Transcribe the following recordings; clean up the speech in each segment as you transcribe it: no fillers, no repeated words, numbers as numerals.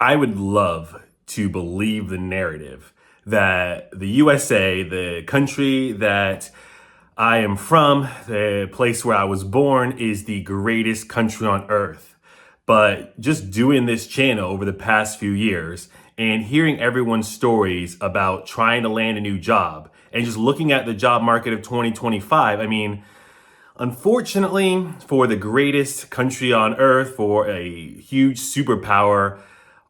I would love to believe the narrative that the USA, the country that I am from, the place where I was born, is the greatest country on earth. But just doing this channel over the past few years and hearing everyone's stories about trying to land a new job and just looking at the job market of 2025, I mean, unfortunately, for the greatest country on earth, for a huge superpower,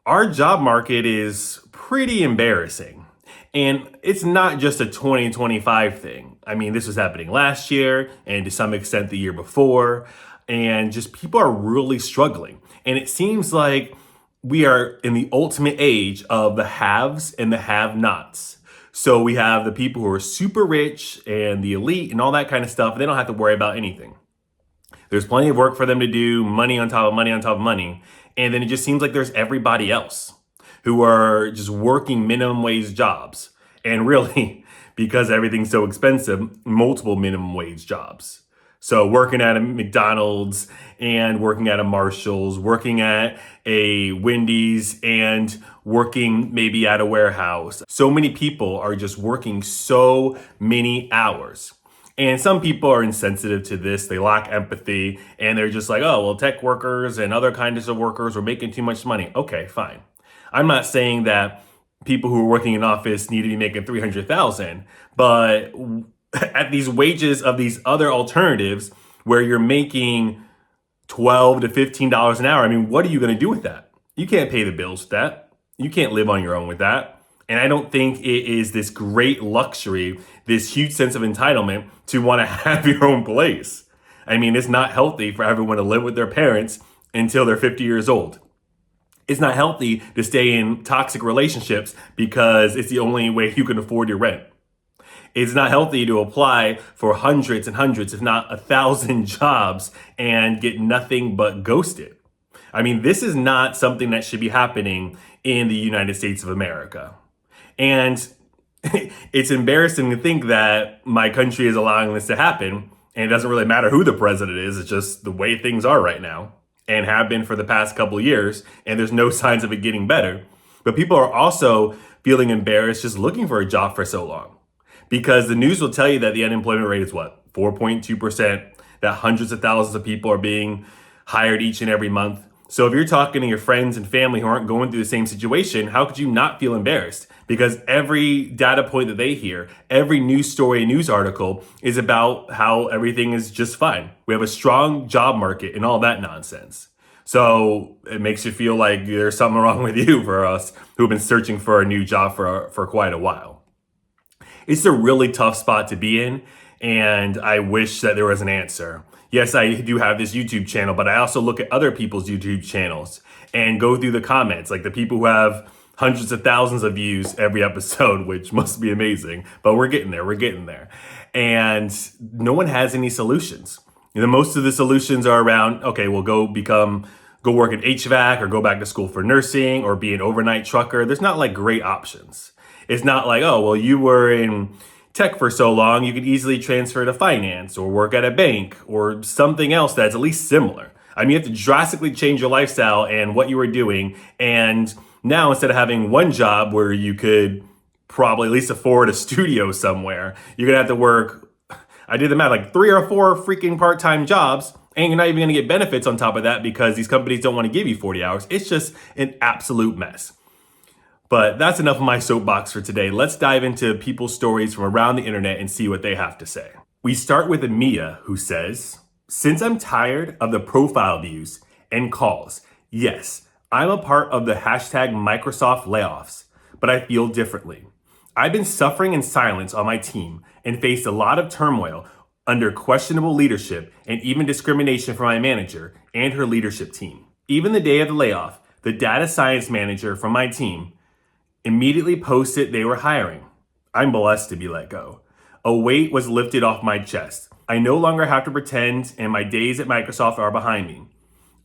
our job market is pretty embarrassing. And it's not just a 2025 thing. I mean, this was happening last year and to some extent the year before. And just people are really struggling. And it seems like we are in the ultimate age of the haves and the have-nots. So we have the people who are super rich and the elite and all that kind of stuff. They don't have to worry about anything. There's plenty of work for them to do, money on top of money on top of money. And then it just seems like there's everybody else who are just working minimum wage jobs. And really, because everything's so expensive, multiple minimum wage jobs. So working at a McDonald's and working at a Marshall's, working at a Wendy's and working maybe at a warehouse. So many people are just working so many hours. And some people are insensitive to this. They lack empathy and they're just like, oh, well, tech workers and other kinds of workers are making too much money. Okay, fine. I'm not saying that people who are working in office need to be making 300,000, but at these wages of these other alternatives where you're making $12 to $15 an hour, I mean, what are you going to do with that? You can't pay the bills with that. You can't live on your own with that. And I don't think it is this great luxury, this huge sense of entitlement to want to have your own place. I mean, it's not healthy for everyone to live with their parents until they're 50 years old. It's not healthy to stay in toxic relationships because it's the only way you can afford your rent. It's not healthy to apply for hundreds and hundreds, if not 1,000 jobs and get nothing but ghosted. I mean, this is not something that should be happening in the United States of America. And it's embarrassing to think that my country is allowing this to happen. And it doesn't really matter who the president is. It's just the way things are right now and have been for the past couple of years. And there's no signs of it getting better. But people are also feeling embarrassed just looking for a job for so long. Because the news will tell you that the unemployment rate is what? 4.2%, that hundreds of thousands of people are being hired each and every month. So if you're talking to your friends and family who aren't going through the same situation, how could you not feel embarrassed? Because every data point that they hear, every news story, news article is about how everything is just fine. We have a strong job market and all that nonsense. So it makes you feel like there's something wrong with you for us who've been searching for a new job for quite a while. It's a really tough spot to be in, and I wish that there was an answer. Yes, I do have this YouTube channel, but I also look at other people's YouTube channels and go through the comments, like the people who have hundreds of thousands of views every episode, which must be amazing, but we're getting there. And no one has any solutions. Most of the solutions are around, okay, well, go work in HVAC or go back to school for nursing or be an overnight trucker. There's not like great options. It's not like, oh, well, you were in tech for so long, you could easily transfer to finance or work at a bank or something else that's at least similar. I mean, you have to drastically change your lifestyle and what you were doing. And now instead of having one job where you could probably at least afford a studio somewhere, you're going to have to work, I did the math, like 3 or 4 freaking part-time jobs. And you're not even going to get benefits on top of that because these companies don't want to give you 40 hours. It's just an absolute mess. But that's enough of my soapbox for today. Let's dive into people's stories from around the internet and see what they have to say. We start with Amia, who says, since I'm tired of the profile views and calls, yes, I'm a part of the hashtag Microsoft layoffs, but I feel differently. I've been suffering in silence on my team and faced a lot of turmoil under questionable leadership and even discrimination from my manager and her leadership team. Even the day of the layoff, the data science manager from my team immediately posted they were hiring. I'm blessed to be let go. A weight was lifted off my chest. I no longer have to pretend and my days at Microsoft are behind me.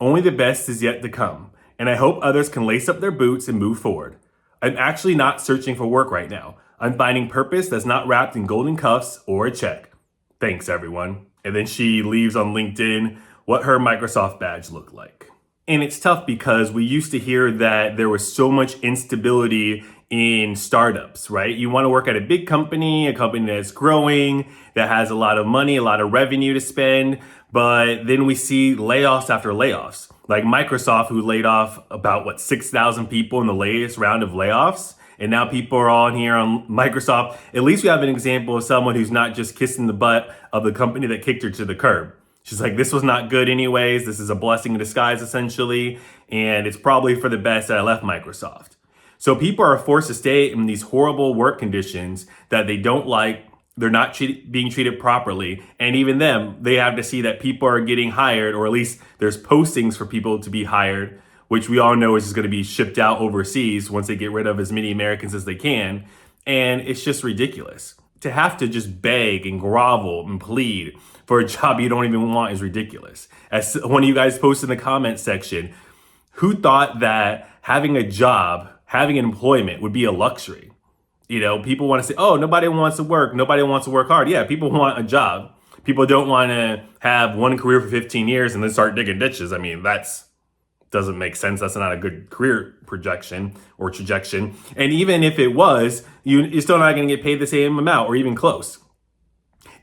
Only the best is yet to come, and I hope others can lace up their boots and move forward. I'm actually not searching for work right now. I'm finding purpose that's not wrapped in golden cuffs or a check. Thanks, everyone. And then she leaves on LinkedIn what her Microsoft badge looked like. And it's tough because we used to hear that there was so much instability in startups, right? You want to work at a big company, a company that's growing, that has a lot of money, a lot of revenue to spend. But then we see layoffs after layoffs, like Microsoft, who laid off about 6,000 people in the latest round of layoffs. And now people are all here on Microsoft. At least we have an example of someone who's not just kissing the butt of the company that kicked her to the curb. She's like, this was not good anyways. This is a blessing in disguise, essentially. And it's probably for the best that I left Microsoft. So people are forced to stay in these horrible work conditions that they don't like. They're not being treated properly. And even them, they have to see that people are getting hired, or at least there's postings for people to be hired, which we all know is just going to be shipped out overseas once they get rid of as many Americans as they can. And it's just ridiculous. To have to just beg and grovel and plead for a job you don't even want is ridiculous. As one of you guys posted in the comment section, who thought that having a job, having an employment would be a luxury? You know, people want to say, oh, nobody wants to work. Nobody wants to work hard. Yeah, people want a job. People don't want to have one career for 15 years and then start digging ditches. I mean, doesn't make sense. That's not a good career projection or trajectory. And even if it was, you're still not going to get paid the same amount or even close.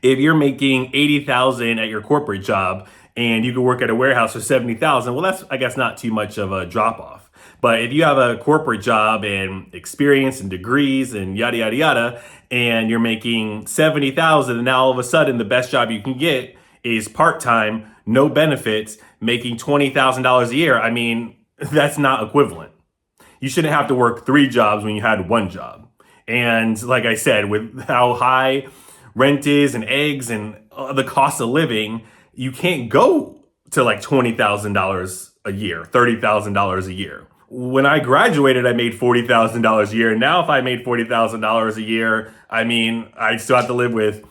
If you're making $80,000 at your corporate job and you can work at a warehouse for $70,000, well, that's, I guess, not too much of a drop off. But if you have a corporate job and experience and degrees and yada, yada, yada, and you're making $70,000 and now all of a sudden the best job you can get is part-time, no benefits, making $20,000 a year, I mean, that's not equivalent. You shouldn't have to work 3 jobs when you had 1 job. And like I said, with how high rent is and eggs and the cost of living, you can't go to like $20,000 a year, $30,000 a year. When I graduated, I made $40,000 a year. And now if I made $40,000 a year, I mean, I still have to live with,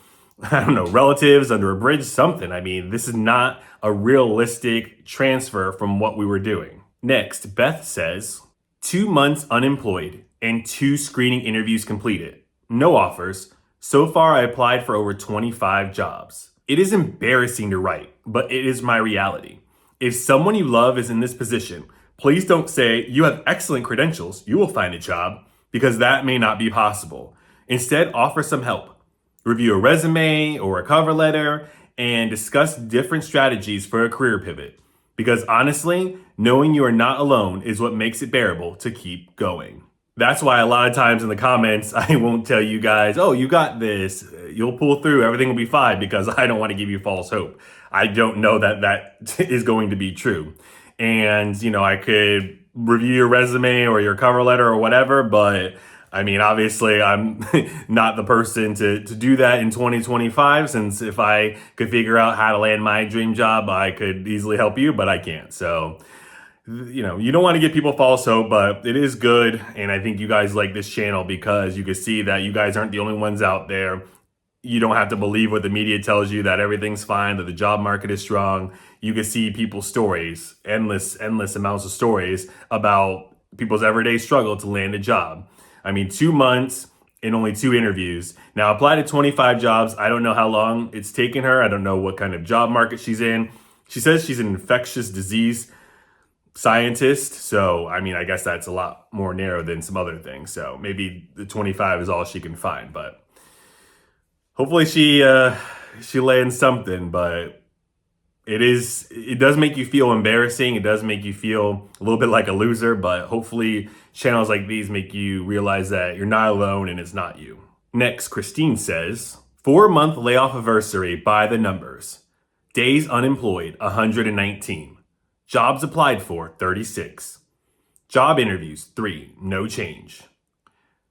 I don't know, relatives under a bridge, something. I mean, this is not a realistic transfer from what we were doing. Next, Beth says, 2 months unemployed and 2 screening interviews completed. No offers. So far, I applied for over 25 jobs. It is embarrassing to write, but it is my reality. If someone you love is in this position, please don't say you have excellent credentials, you will find a job, because that may not be possible. Instead, offer some help. Review a resume or a cover letter and discuss different strategies for a career pivot. Because honestly, knowing you are not alone is what makes it bearable to keep going. That's why a lot of times in the comments, I won't tell you guys, oh, you got this, you'll pull through, everything will be fine, because I don't want to give you false hope. I don't know that that is going to be true. And, you know, I could review your resume or your cover letter or whatever, but I mean, obviously I'm not the person to do that in 2025, since if I could figure out how to land my dream job, I could easily help you, but I can't. So, you know, you don't want to give people false hope, but it is good. And I think you guys like this channel because you can see that you guys aren't the only ones out there. You don't have to believe what the media tells you, that everything's fine, that the job market is strong. You can see people's stories, endless amounts of stories about people's everyday struggle to land a job. I mean, 2 months and only 2 interviews. Now, apply to 25 jobs. I don't know how long it's taken her. I don't know what kind of job market she's in. She says she's an infectious disease scientist. So, I mean, I guess that's a lot more narrow than some other things. So maybe the 25 is all she can find, but hopefully she lands something. But it does make you feel embarrassing. It does make you feel a little bit like a loser, but hopefully channels like these make you realize that you're not alone and it's not you. Next, Christine says, 4-month layoff anniversary by the numbers. Days unemployed, 119. Jobs applied for, 36. Job interviews, 3, no change.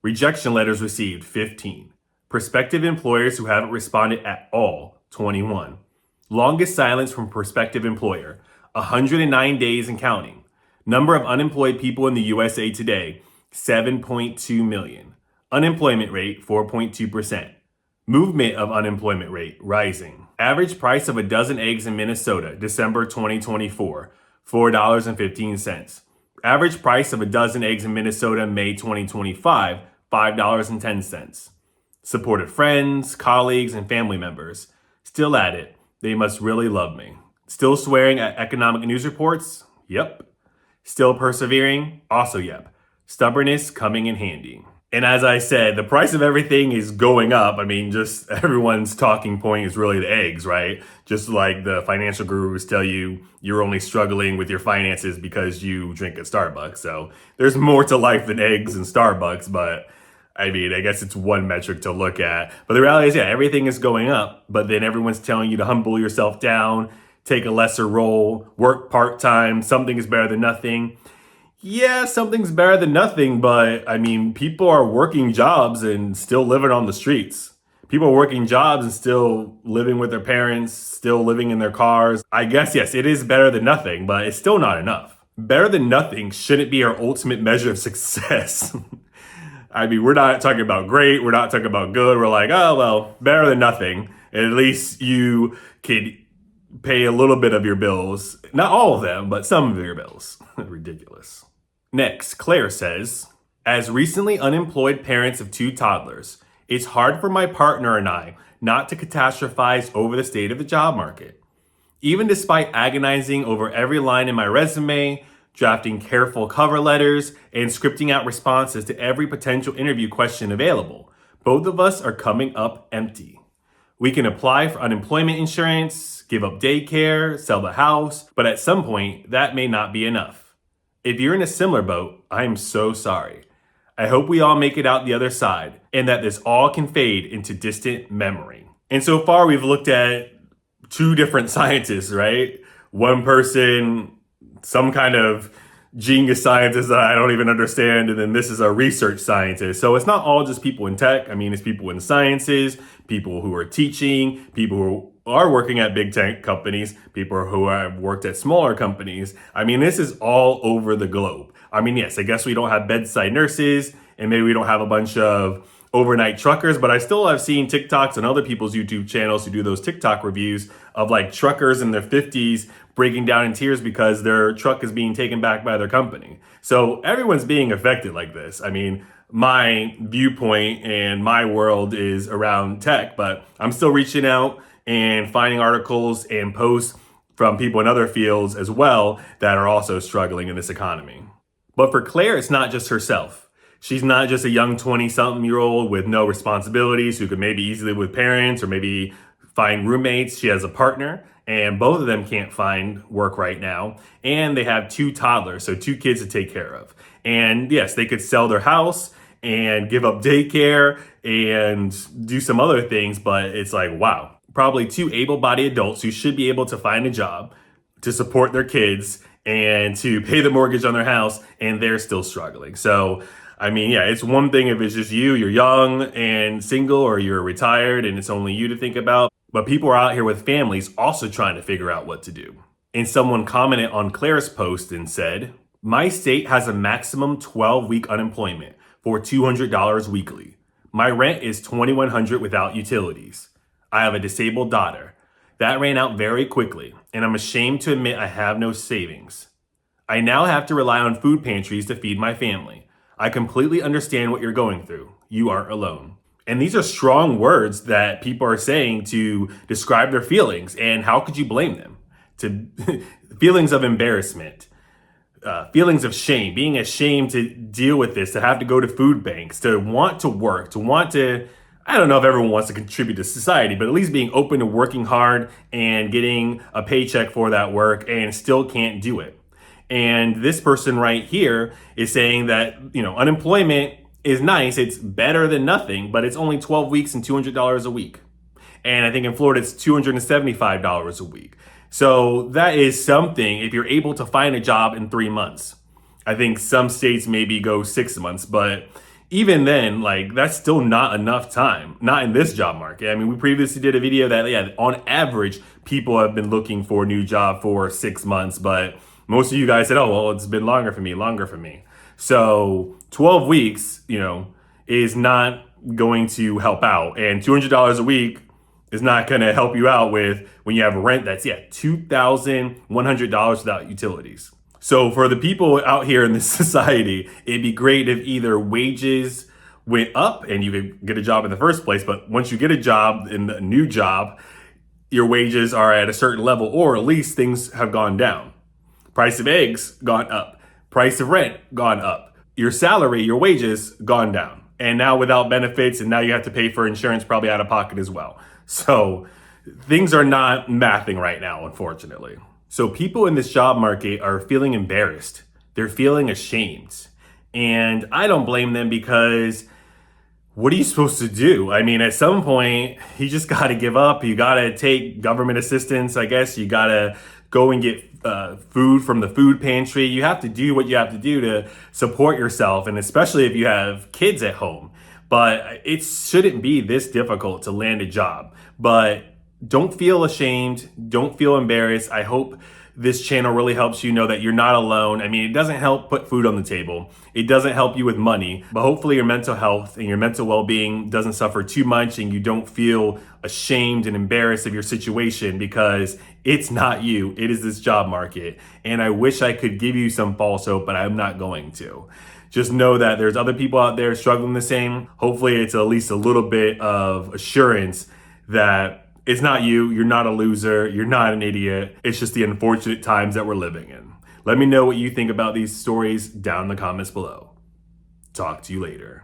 Rejection letters received, 15. Prospective employers who haven't responded at all, 21. Longest silence from prospective employer, 109 days and counting. Number of unemployed people in the USA today, 7.2 million. Unemployment rate, 4.2%. Movement of unemployment rate, rising. Average price of a dozen eggs in Minnesota, December 2024, $4.15. Average price of a dozen eggs in Minnesota, May 2025, $5.10. Supported friends, colleagues, and family members. Still at it. They must really love me. Still swearing at economic news reports? Yep. Still persevering? Also, yep. Stubbornness coming in handy. And as I said, the price of everything is going up. I mean, just everyone's talking point is really the eggs, right? Just like the financial gurus tell you, you're only struggling with your finances because you drink at Starbucks. So there's more to life than eggs and Starbucks, but I mean, I guess it's one metric to look at. But the reality is, yeah, everything is going up, but then everyone's telling you to humble yourself down, take a lesser role, work part-time, something is better than nothing. Yeah, something's better than nothing, but I mean, people are working jobs and still living on the streets. People are working jobs and still living with their parents, still living in their cars. I guess, yes, it is better than nothing, but it's still not enough. Better than nothing shouldn't be our ultimate measure of success. I mean, we're not talking about great, we're not talking about good. We're like, oh, well, better than nothing. At least you could pay a little bit of your bills. Not all of them, but some of your bills. Ridiculous. Next, Claire says, as recently unemployed parents of 2 toddlers, it's hard for my partner and I not to catastrophize over the state of the job market. Even despite agonizing over every line in my resume, drafting careful cover letters, and scripting out responses to every potential interview question available, both of us are coming up empty. We can apply for unemployment insurance, give up daycare, sell the house, but at some point, that may not be enough. If you're in a similar boat, I am so sorry. I hope we all make it out the other side and that this all can fade into distant memory. And so far, we've looked at 2 different scientists, right? One person, some kind of genius scientist that I don't even understand, and then this is a research scientist. So it's not all just people in tech. I mean, it's people in sciences, people who are teaching, people who are working at big tech companies, people who have worked at smaller companies. I mean, this is all over the globe. I mean, yes, I guess we don't have bedside nurses and maybe we don't have a bunch of overnight truckers, but I still have seen TikToks and other people's YouTube channels who do those TikTok reviews of like truckers in their 50s breaking down in tears because their truck is being taken back by their company. So everyone's being affected like this. I mean, my viewpoint and my world is around tech, but I'm still reaching out and finding articles and posts from people in other fields as well that are also struggling in this economy. But for Claire, it's not just herself. She's not just a young 20-something-year-old with no responsibilities who could maybe easily live with parents or maybe find roommates. She has a partner, and both of them can't find work right now. And they have 2 toddlers, so 2 kids to take care of. And yes, they could sell their house and give up daycare and do some other things, but it's like, wow. Probably 2 able-bodied adults who should be able to find a job to support their kids and to pay the mortgage on their house, and they're still struggling. So, I mean, yeah, it's one thing if it's just you're young and single, or you're retired and it's only you to think about. But people are out here with families also trying to figure out what to do. And someone commented on Claire's post and said, my state has a maximum 12-week unemployment for $200 weekly. My rent is $2,100 without utilities. I have a disabled daughter. That ran out very quickly, and I'm ashamed to admit I have no savings. I now have to rely on food pantries to feed my family. I completely understand what you're going through. You aren't alone. And these are strong words that people are saying to describe their feelings, and how could you blame them? Feelings of embarrassment, feelings of shame, being ashamed to deal with this, to have to go to food banks, to want to work, to want to, I don't know if everyone wants to contribute to society, but at least being open to working hard and getting a paycheck for that work and still can't do it. And this person right here is saying that, unemployment is nice. It's better than nothing, but it's only 12 weeks and $200 a week. And I think in Florida, it's $275 a week. So that is something if you're able to find a job in 3 months. I think some states maybe go 6 months, but even then, that's still not enough time, not in this job market. I mean, we previously did a video that, on average, people have been looking for a new job for 6 months, but most of you guys said, oh, well, it's been longer for me. So 12 weeks, is not going to help out. And $200 a week is not going to help you out with when you have a rent that's, $2,100 without utilities. So for the people out here in this society, it'd be great if either wages went up and you could get a job in the first place, but once you get a job in a new job, your wages are at a certain level, or at least things have gone down. Price of eggs gone up. Price of rent gone up. Your salary, your wages gone down. And now without benefits, and now you have to pay for insurance probably out of pocket as well. So things are not mathing right now, unfortunately. So people in this job market are feeling embarrassed. They're feeling ashamed. And I don't blame them because what are you supposed to do? I mean, at some point, you just got to give up. You got to take government assistance, I guess. You got to go and get food from the food pantry. You have to do what you have to do to support yourself, and especially if you have kids at home. But it shouldn't be this difficult to land a job. But don't feel ashamed. Don't feel embarrassed. I hope this channel really helps you know that you're not alone. I mean, it doesn't help put food on the table. It doesn't help you with money, but hopefully your mental health and your mental well-being doesn't suffer too much and you don't feel ashamed and embarrassed of your situation, because it's not you. It is this job market. And I wish I could give you some false hope, but I'm not going to. Just know that there's other people out there struggling the same. Hopefully it's at least a little bit of assurance that it's not you, you're not a loser, you're not an idiot. It's just the unfortunate times that we're living in. Let me know what you think about these stories down in the comments below. Talk to you later.